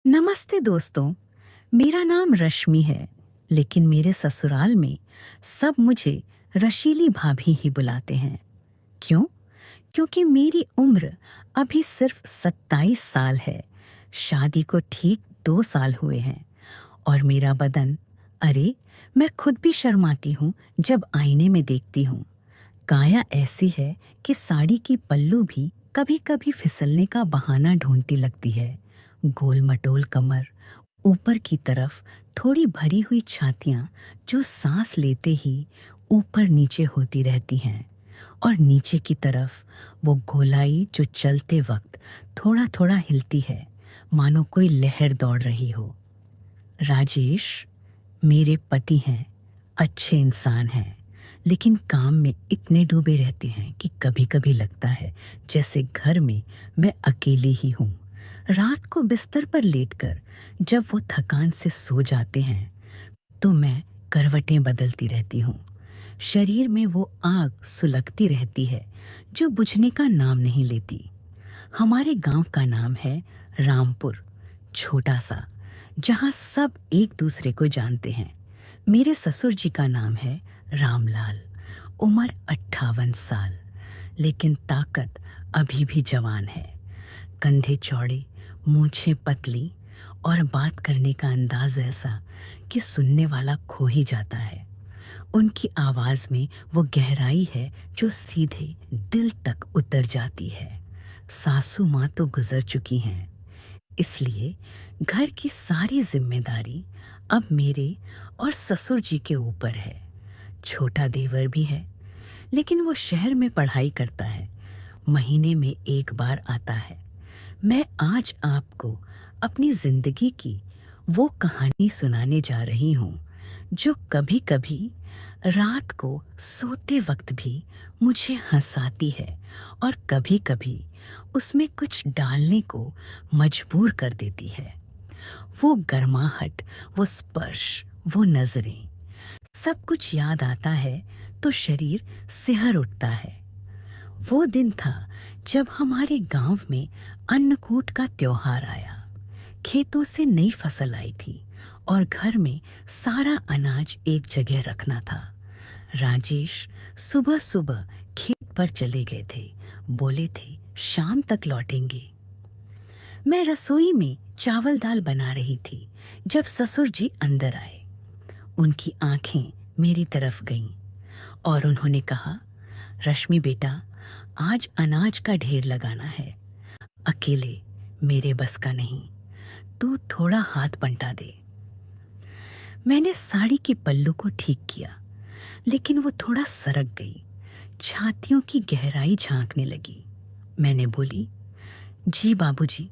नमस्ते दोस्तों। मेरा नाम रश्मि है, लेकिन मेरे ससुराल में सब मुझे रशीली भाभी ही बुलाते हैं। क्यों? क्योंकि मेरी उम्र अभी सिर्फ 27 साल है। शादी को ठीक 2 साल हुए हैं और मेरा बदन, अरे, मैं खुद भी शर्माती हूँ जब आईने में देखती हूँ। काया ऐसी है कि साड़ी की पल्लू भी कभी-कभी फिसलने का बहाना ढूंढती लगती है। गोल-मटोल कमर, ऊपर की तरफ थोड़ी भरी हुई छातियाँ जो सांस लेते ही ऊपर नीचे होती रहती हैं, और नीचे की तरफ वो गोलाई जो चलते वक्त थोड़ा थोड़ा हिलती है, मानो कोई लहर दौड़ रही हो। राजेश मेरे पति हैं, अच्छे इंसान हैं, लेकिन काम में इतने डूबे रहते हैं कि कभी कभी लगता है जैसे घर में मैं अकेली ही हूँ। रात को बिस्तर पर लेटकर जब वो थकान से सो जाते हैं तो मैं करवटें बदलती रहती हूँ। शरीर में वो आग सुलगती रहती है जो बुझने का नाम नहीं लेती। हमारे गांव का नाम है रामपुर, छोटा सा, जहाँ सब एक दूसरे को जानते हैं। मेरे ससुर जी का नाम है रामलाल, उम्र 58 साल, लेकिन ताकत अभी भी जवान है। कंधे चौड़े, मूंछें पतली और बात करने का अंदाज ऐसा कि सुनने वाला खो ही जाता है। उनकी आवाज में वो गहराई है जो सीधे दिल तक उतर जाती है। सासू माँ तो गुजर चुकी हैं, इसलिए घर की सारी जिम्मेदारी अब मेरे और ससुर जी के ऊपर है। छोटा देवर भी है, लेकिन वो शहर में पढ़ाई करता है, महीने में एक बार आता है। मैं आज आपको अपनी जिंदगी की वो कहानी सुनाने जा रही हूँ जो कभी कभी रात को सोते वक्त भी मुझे हंसाती है और कभी कभी उसमें कुछ डालने को मजबूर कर देती है। वो गर्माहट, वो स्पर्श, वो नजरें, सब कुछ याद आता है तो शरीर सिहर उठता है। वो दिन था जब हमारे गांव में अन्नकूट का त्योहार आया। खेतों से नई फसल आई थी और घर में सारा अनाज एक जगह रखना था। राजेश सुबह सुबह खेत पर चले गए थे, बोले थे शाम तक लौटेंगे। मैं रसोई में चावल दाल बना रही थी जब ससुर जी अंदर आए। उनकी आंखें मेरी तरफ गईं और उन्होंने कहा, रश्मि बेटा, आज अनाज का ढेर लगाना है, अकेले मेरे बस का नहीं, तू थोड़ा हाथ बंटा दे। मैंने साड़ी की पल्लू को ठीक किया, लेकिन वो थोड़ा सरक गई, छातियों की गहराई झांकने लगी। मैंने बोली, जी बाबूजी,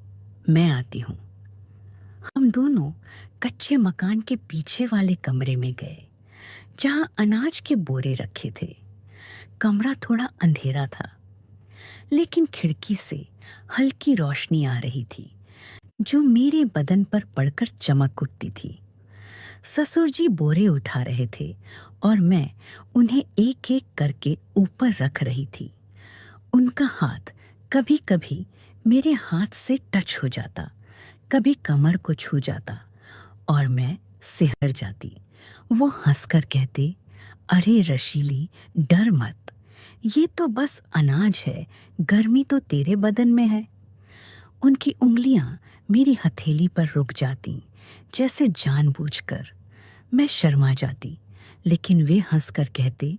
मैं आती हूँ। हम दोनों कच्चे मकान के पीछे वाले कमरे में गए, जहाँ अनाज के बोरे रखे थे। कमरा थोड़ा अंधेरा था, लेकिन खिड़की से हल्की रोशनी आ रही थी जो मेरे बदन पर पड़कर चमक उठती थी। ससुर जी बोरे उठा रहे थे और मैं उन्हें एक एक करके ऊपर रख रही थी। उनका हाथ कभी कभी मेरे हाथ से टच हो जाता, कभी कमर को छू जाता और मैं सिहर जाती। वो हंसकर कहते, अरे रशीली, डर मत, ये तो बस अनाज है, गर्मी तो तेरे बदन में है। उनकी उंगलियां मेरी हथेली पर रुक जाती, जैसे जानबूझकर। मैं शर्मा जाती, लेकिन वे हंसकर कहते,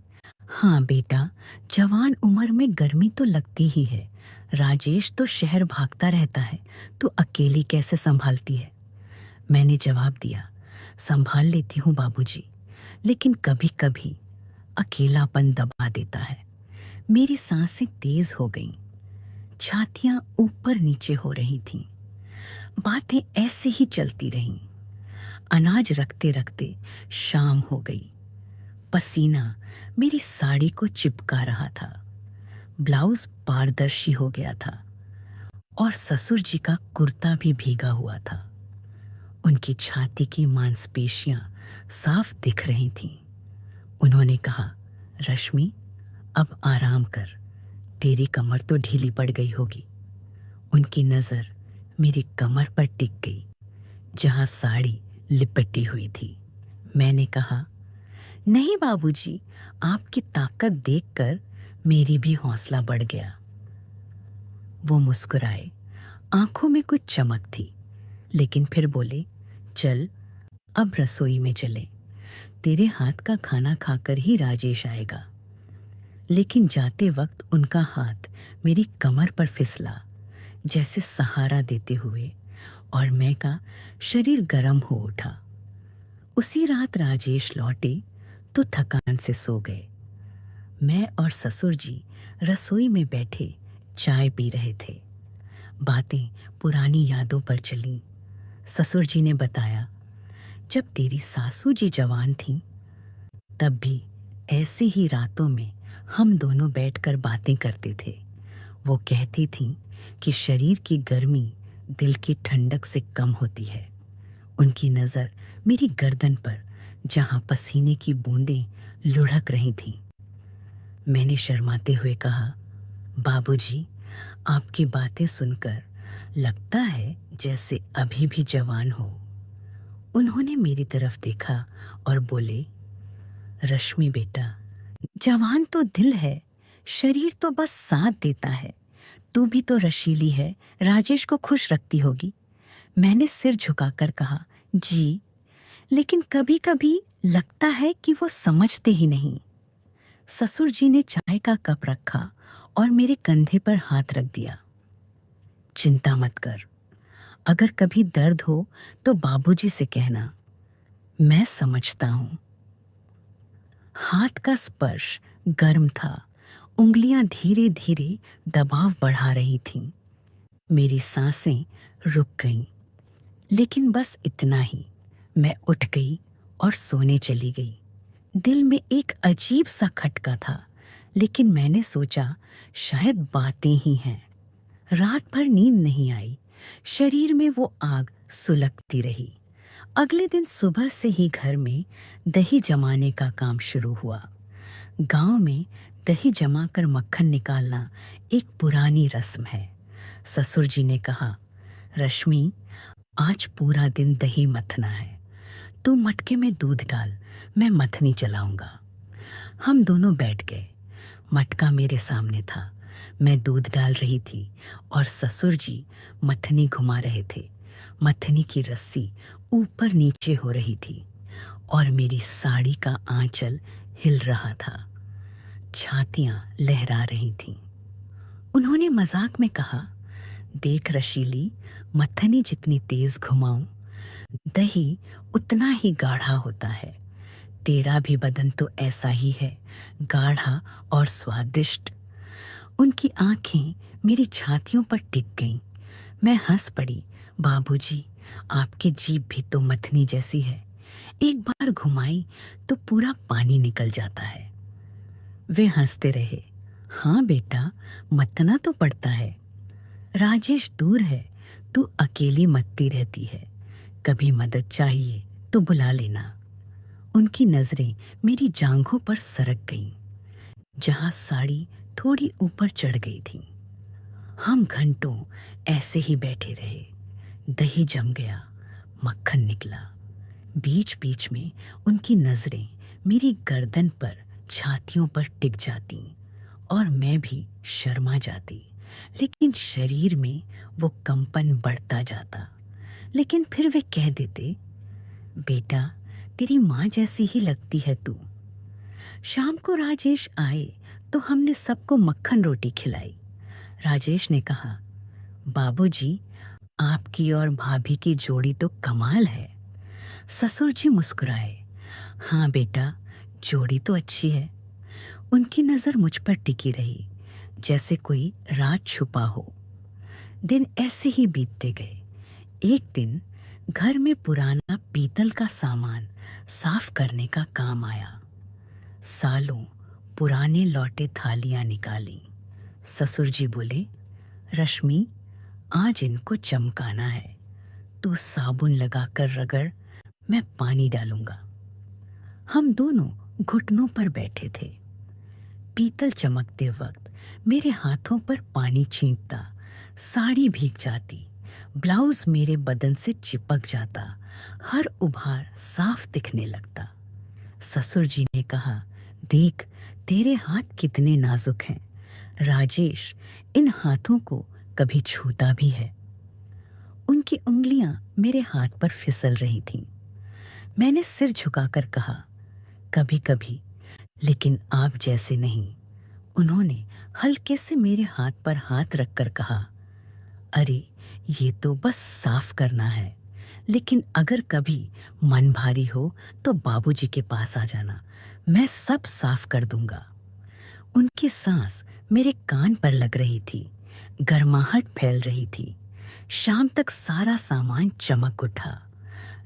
हाँ बेटा, जवान उम्र में गर्मी तो लगती ही है। राजेश तो शहर भागता रहता है, तू अकेली कैसे संभालती है? मैंने जवाब दिया, संभाल लेती हूँ बाबूजी, लेकिन कभी कभी अकेलापन दबा देता है। मेरी सांसें तेज हो गईं, छातियां ऊपर नीचे हो रही थीं। बातें ऐसे ही चलती रहीं। अनाज रखते रखते शाम हो गई। पसीना मेरी साड़ी को चिपका रहा था, ब्लाउज पारदर्शी हो गया था और ससुर जी का कुर्ता भी भीगा हुआ था। उनकी छाती की मांसपेशियां साफ दिख रही थीं। उन्होंने कहा, रश्मि, अब आराम कर, तेरी कमर तो ढीली पड़ गई होगी। उनकी नज़र मेरी कमर पर टिक गई। जहाँ साड़ी लिपटी हुई थी। मैंने कहा, नहीं बाबूजी, आपकी ताकत देखकर मेरी भी हौसला बढ़ गया। वो मुस्कुराए, आंखों में कुछ चमक थी, लेकिन फिर बोले, चल अब रसोई में चले, तेरे हाथ का खाना खाकर ही राजेश आएगा। लेकिन जाते वक्त उनका हाथ मेरी कमर पर फिसला, जैसे सहारा देते हुए, और मैं का शरीर गर्म हो उठा। उसी रात राजेश लौटे तो थकान से सो गए। मैं और ससुर जी रसोई में बैठे चाय पी रहे थे। बातें पुरानी यादों पर चलीं। ससुर जी ने बताया, जब तेरी सासू जी जवान थीं, तब भी ऐसे ही रातों में हम दोनों बैठकर बातें करते थे। वो कहती थीं कि शरीर की गर्मी दिल की ठंडक से कम होती है। उनकी नज़र मेरी गर्दन पर, जहाँ पसीने की बूंदें लुढ़क रही थीं। मैंने शर्माते हुए कहा, बाबूजी, आपकी बातें सुनकर लगता है जैसे अभी भी जवान हो। उन्होंने मेरी तरफ देखा और बोले, रश्मि बेटा, जवान तो दिल है, शरीर तो बस साथ देता है। तू भी तो रशीली है, राजेश को खुश रखती होगी। मैंने सिर झुकाकर कहा, जी, लेकिन कभी कभी लगता है कि वो समझते ही नहीं। ससुर जी ने चाय का कप रखा और मेरे कंधे पर हाथ रख दिया। चिंता मत कर, अगर कभी दर्द हो तो बाबूजी से कहना, मैं समझता हूँ। हाथ का स्पर्श गर्म था, उंगलियां धीरे धीरे दबाव बढ़ा रही थीं। मेरी सांसें रुक गईं, लेकिन बस इतना ही। मैं उठ गई और सोने चली गई। दिल में एक अजीब सा खटका था, लेकिन मैंने सोचा शायद बातें ही हैं। रात भर नींद नहीं आई, शरीर में वो आग सुलगती रही। अगले दिन सुबह से ही घर में दही जमाने का काम शुरू हुआ। गांव में दही जमाकर मक्खन निकालना एक पुरानी रस्म है। ससुर जी ने कहा, रश्मि, आज पूरा दिन दही मथना है। तू मटके में दूध डाल, मैं मथनी चलाऊंगा। हम दोनों बैठ गए। मटका मेरे सामने था, मैं दूध डाल रही थी और ससुर जी मथनी घुमा रहे थे। मथनी की रस्सी ऊपर नीचे हो रही थी और मेरी साड़ी का आंचल हिल रहा था। छातियां लहरा रही थीं। उन्होंने मजाक में कहा, देख रशीली, मथनी जितनी तेज घुमाऊं, दही उतना ही गाढ़ा होता है। तेरा भी बदन तो ऐसा ही है, गाढ़ा और स्वादिष्ट। उनकी आंखें मेरी छातियों पर टिक गईं। मैं हंस पड़ी, बाबूजी, आपकी जीभ भी तो मथनी जैसी है। एक बार घुमाई तो पूरा पानी निकल जाता है। वे हंसते रहे, हाँ बेटा, मतना तो पड़ता है। राजेश दूर है, तू अकेली मत्ती रहती है। कभी मदद चाहिए तो बुला लेना। उनकी नजरें मेरी जांघों पर सरक गईं, जहां साड़ी थोड़ी ऊपर चढ़ गई थी। हम घंटों ऐसे ही बैठे रहे। दही जम गया, मक्खन निकला। बीच बीच में उनकी नजरें मेरी गर्दन पर, छातियों पर टिक जाती और मैं भी शर्मा जाती। लेकिन शरीर में वो कंपन बढ़ता जाता। लेकिन फिर वे कह देते, बेटा, तेरी माँ जैसी ही लगती है तू। शाम को राजेश आए तो हमने सबको मक्खन रोटी खिलाई। राजेश ने कहा, बाबूजी, आपकी और भाभी की जोड़ी तो कमाल है। ससुर जी मुस्कुराए, हाँ बेटा, जोड़ी तो अच्छी है। उनकी नज़र मुझ पर टिकी रही, जैसे कोई राज छुपा हो। दिन ऐसे ही बीतते गए। एक दिन घर में पुराना पीतल का सामान साफ करने का काम आया। सालों पुराने लौटे थालियां निकाली। ससुर जी बोले, रश्मि, आज इनको चमकाना है। तू साबुन लगाकर रगड़, मैं पानी डालूंगा। हम दोनों घुटनों पर बैठे थे। पीतल चमकते वक्त मेरे हाथों पर पानी छींटता, साड़ी भीग जाती। ब्लाउज मेरे बदन से चिपक जाता, हर उभार साफ दिखने लगता। ससुर जी ने कहा, देख, तेरे हाथ कितने नाजुक हैं। राजेश इन हाथों को कभी छूता भी है। उनकी उंगलियां मेरे हाथ पर फिसल रही थीं। मैंने सिर झुकाकर कहा, कभी कभी, लेकिन आप जैसे नहीं। उन्होंने हल्के से मेरे हाथ पर हाथ रखकर कहा, अरे, ये तो बस साफ करना है, लेकिन अगर कभी मन भारी हो तो बाबूजी के पास आ जाना, मैं सब साफ कर दूंगा। उनकी सांस मेरे कान पर लग रही थी, गर्माहट फैल रही थी। शाम तक सारा सामान चमक उठा।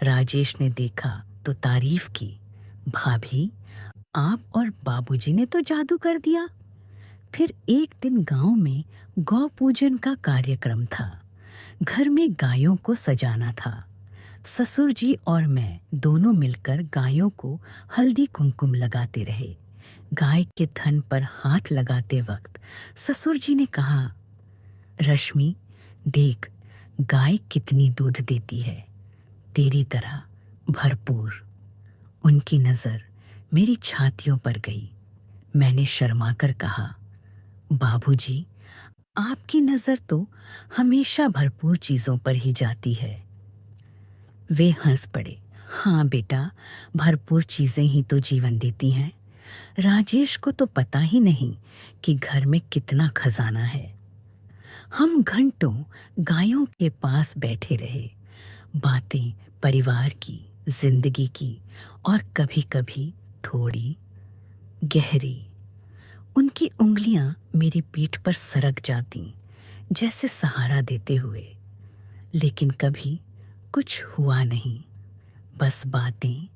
राजेश ने देखा तो तारीफ की, भाभी, आप और बाबूजी ने तो जादू कर दिया। फिर एक दिन गांव में गौ पूजन का कार्यक्रम था। घर में गायों को सजाना था। ससुर जी और मैं दोनों मिलकर गायों को हल्दी कुमकुम लगाते रहे। गाय के थन पर हाथ लगाते वक्त ससुर जी ने कहा, रश्मि, देख, गाय कितनी दूध देती है, तेरी तरह भरपूर। उनकी नज़र मेरी छातियों पर गई। मैंने शर्माकर कहा, बाबूजी, आपकी नज़र तो हमेशा भरपूर चीज़ों पर ही जाती है। वे हंस पड़े। हाँ बेटा, भरपूर चीज़ें ही तो जीवन देती हैं। राजेश को तो पता ही नहीं कि घर में कितना खजाना है। हम घंटों गायों के पास बैठे रहे, बातें परिवार की, जिंदगी की, और कभी-कभी थोड़ी गहरी। उनकी उंगलियां मेरी पीठ पर सरक जाती, जैसे सहारा देते हुए। लेकिन कभी कुछ हुआ नहीं, बस बातें,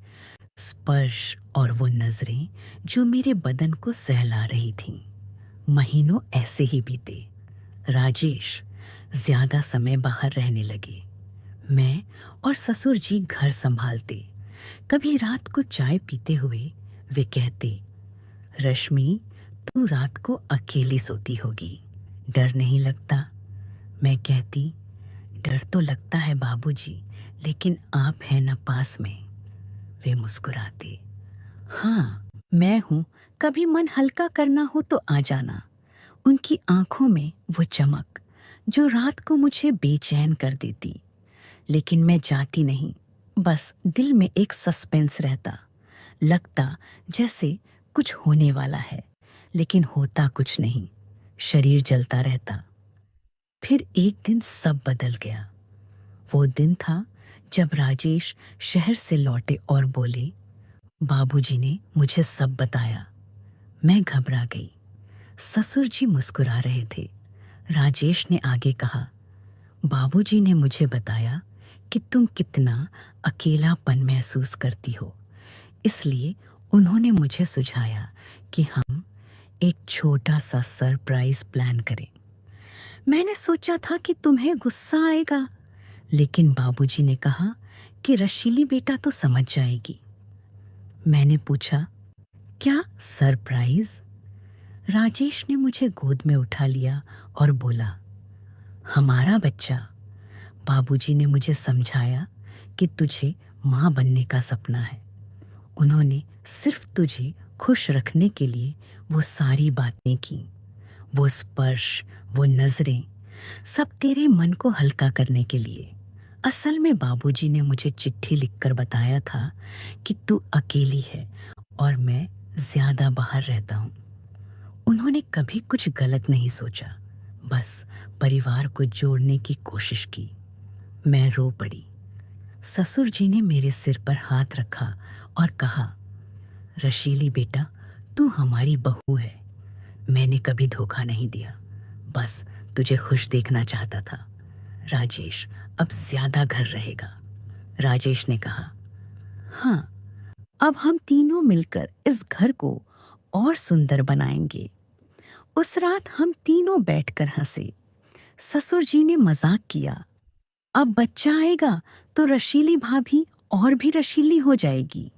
स्पर्श और वो नजरें जो मेरे बदन को सहला रही थीं। महीनों ऐसे ही बीते। राजेश ज्यादा समय बाहर रहने लगे। मैं और ससुर जी घर संभालते। कभी रात को चाय पीते हुए वे कहते, रश्मि, तू रात को अकेली सोती होगी, डर नहीं लगता? मैं कहती, डर तो लगता है बाबूजी, लेकिन आप हैं ना पास में। वे मुस्कुराते, हाँ, मैं हूँ, कभी मन हल्का करना हो तो आ जाना। उनकी आंखों में वो चमक जो रात को मुझे बेचैन कर देती। लेकिन मैं जाती नहीं, बस दिल में एक सस्पेंस रहता। लगता जैसे कुछ होने वाला है, लेकिन होता कुछ नहीं। शरीर जलता रहता। फिर एक दिन सब बदल गया। वो दिन था जब राजेश शहर से लौटे और बोले, बाबूजी ने मुझे सब बताया। मैं घबरा गई। ससुर जी मुस्कुरा रहे थे। राजेश ने आगे कहा, बाबूजी ने मुझे बताया कि तुम कितना अकेलापन महसूस करती हो, इसलिए उन्होंने मुझे सुझाया कि हम एक छोटा सा सरप्राइज प्लान करें। मैंने सोचा था कि तुम्हें गुस्सा आएगा, लेकिन बाबूजी ने कहा कि रशीली बेटा तो समझ जाएगी। मैंने पूछा, क्या सरप्राइज? राजेश ने मुझे गोद में उठा लिया और बोला, हमारा बच्चा। बाबूजी ने मुझे समझाया कि तुझे माँ बनने का सपना है। उन्होंने सिर्फ तुझे खुश रखने के लिए वो सारी बातें की, वो स्पर्श, वो नजरें, सब तेरे मन को हल्का करने के लिए। असल में बाबूजी ने मुझे चिट्ठी लिखकर बताया था कि तू अकेली है और मैं ज्यादा बाहर रहता हूँ। उन्होंने कभी कुछ गलत नहीं सोचा, बस परिवार को जोड़ने की कोशिश की। मैं रो पड़ी। ससुर जी ने मेरे सिर पर हाथ रखा और कहा, रशीली बेटा, तू हमारी बहू है। मैंने कभी धोखा नहीं दिया, बस तुझे खुश देखना चाहता था। राजेश अब ज्यादा घर रहेगा। राजेश ने कहा, हाँ, अब हम तीनों मिलकर इस घर को और सुंदर बनाएंगे। उस रात हम तीनों बैठकर हंसे। ससुर जी ने मजाक किया, अब बच्चा आएगा तो रशीली भाभी और भी रशीली हो जाएगी।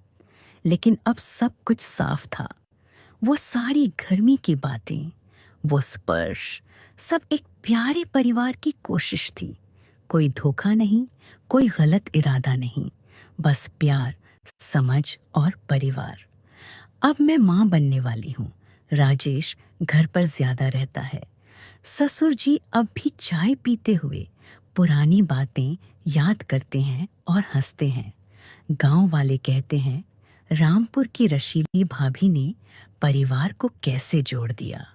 लेकिन अब सब कुछ साफ था। वो सारी गर्मी की बातें, वो स्पर्श, सब एक प्यारे परिवार की कोशिश थी। कोई धोखा नहीं, कोई गलत इरादा नहीं, बस प्यार, समझ और परिवार। अब मैं माँ बनने वाली हूँ। राजेश घर पर ज्यादा रहता है। ससुर जी अब भी चाय पीते हुए पुरानी बातें याद करते हैं और हंसते हैं। गांव वाले कहते हैं, रामपुर की रशीली भाभी ने परिवार को कैसे जोड़ दिया।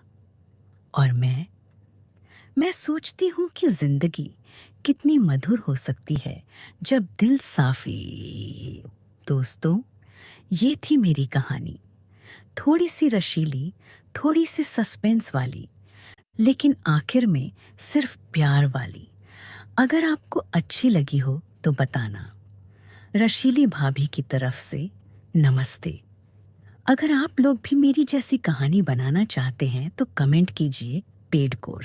और मैं सोचती हूँ कि जिंदगी कितनी मधुर हो सकती है जब दिल साफी। दोस्तों, ये थी मेरी कहानी। थोड़ी सी रशीली, थोड़ी सी सस्पेंस वाली, लेकिन आखिर में सिर्फ प्यार वाली। अगर आपको अच्छी लगी हो तो बताना। रशीली भाभी की तरफ से नमस्ते। अगर आप लोग भी मेरी जैसी कहानी बनाना चाहते हैं तो कमेंट कीजिए पेड कोर्स।